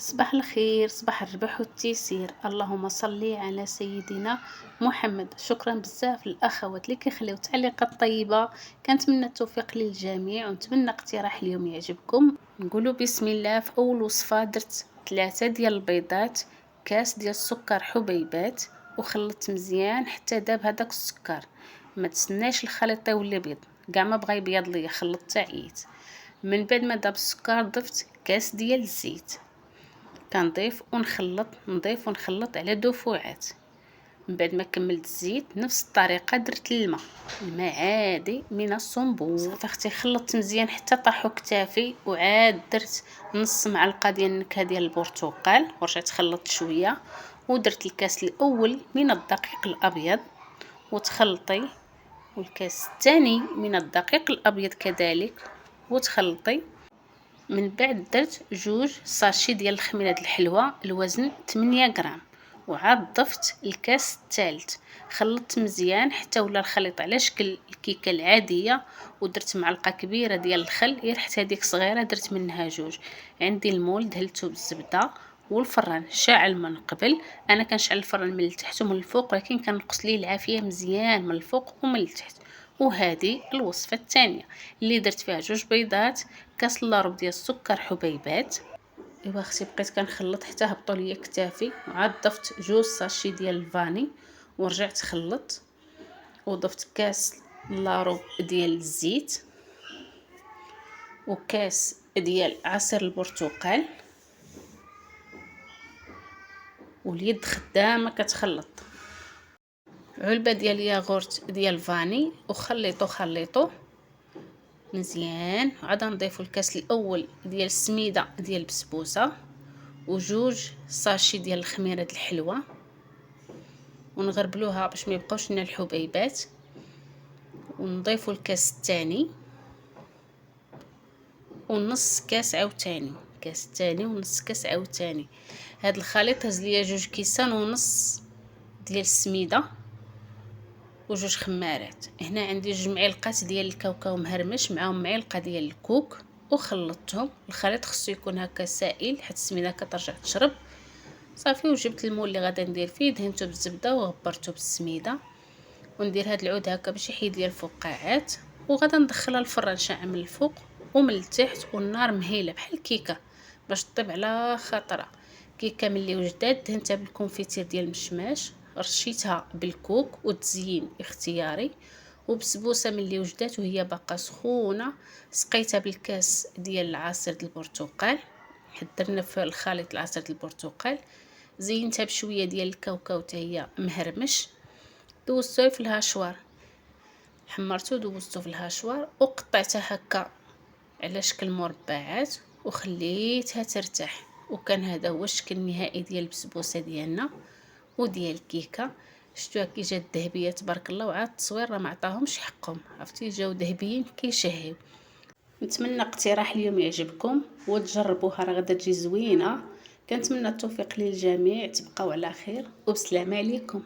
صباح الخير، صباح الربح والتيسير، اللهم صل على سيدنا محمد. شكرا بزاف للاخوات اللي كيخليو تعليقات طيبه. كنتمنى التوفيق للجميع ونتمنى اقتراح اليوم يعجبكم. نقولوا بسم الله. في اول وصفه درت 3 ديال البيضات، كاس ديال السكر حبيبات، وخلطت مزيان حتى داب هذاك السكر. ما تسناش الخليط يولي بيض، كاع ما بغى يبيض ليا خلطت عييت. من بعد ما داب السكر ضفت كاس ديال الزيت، كنضيف ونخلط على دفوعات. من بعد ما كملت الزيت نفس الطريقه درت الماء عادي من الصنبور. صافي اختي خلطت مزيان حتى طاحوا كتافي، وعاد درت نص معلقه ديال النكهه ديال البرتقال ورجعت خلطت شويه، ودرت الكاس الاول من الدقيق الابيض وتخلطي، والكاس الثاني من الدقيق الابيض كذلك وتخلطي. من بعد درت 2 ساشي ديال الخميره الحلوه الوزن 8 غرام، وعاد ضفت الكاس الثالث. خلطت مزيان حتى ولا الخليط على شكل الكيكه العاديه، ودرت معلقه كبيره ديال الخل، غير حتى هذيك صغيره درت منها 2. عندي المول دهلته بالزبده، والفران شاعل من قبل. انا كنشعل الفران من التحت ومن الفوق، ولكن كنقص ليه العافيه مزيان من الفوق ومن التحت. وهذه الوصفه الثانيه اللي درت فيها 2 بيضات، كاس لاروب ديال السكر حبيبات. ايوا اختي بقيت كنخلط حتى هبطوا ليا كتافي، وعاد ضفت 2 ساشي ديال الفاني ورجعت خلطت، وضفت كاس لاروب ديال الزيت، وكاس ديال عصير البرتقال، واليد خدامه كتخلط. علبه ديال الياغورت ديال الفاني خليطو مزيان. عاد نضيفوا الكاس الاول ديال السميده ديال البسبوسه، وجوج ساشي ديال الخميره الحلوه، ونغربلوها باش ما يبقاوش لنا الحبيبات. ونضيفوا الكاس الثاني ونص كاس عاوتاني، كاس الثاني ونص كاس عاوتاني. هاد الخليط هز ليا 2 كيسان ونص ديال السميده وجوج خمارات. هنا عندي 2 معالق ديال الكاوكاو مهرمش معاهم معلقه ديال الكوك، وخلطتهم. الخليط خصو يكون هكا سائل حيت السميده كترجع تشرب. صافي وجبت المول اللي غادي ندير فيه، دهنته بالزبده وغبرته بالسميده، وندير هاد العود هكا باش يحيد لي الفقاعات، وغادا ندخلها الفران شاعل من الفوق ومن التحت، والنار مهيله بحال الكيكه باش طيب على خاطرها. كيكه ملي وجدات دهنتها بالكونفيتير ديال المشماش، رشيتها بالكوك وتزيين اختياري. وبسبوسه ملي وجدات وهي باقا سخونه سقيتها بالكاس ديال العصير البرتقال، حيت درنا في الخليط العصير البرتقال. زينتها بشويه ديال الكاوكاو حتى هي مهرمش، دوزتوه في الهاشوار، حمرته دوزته في الهاشوار وقطعتها هكا على شكل مربعات وخليتها ترتاح. وكان هذا هو الشكل النهائي ديال البسبوسه ديالنا وديال الكيكه. شفتوها كي جات ذهبيه تبارك الله، وعاد التصوير راه ما عطاهمش حقهم، عرفتي جاو ذهبيين كيشهيو. نتمنى اقتراح اليوم يعجبكم وتجربوها، راه غادا تجي زوينه. كنتمنى التوفيق للجميع، تبقاو على خير وبسلامه عليكم.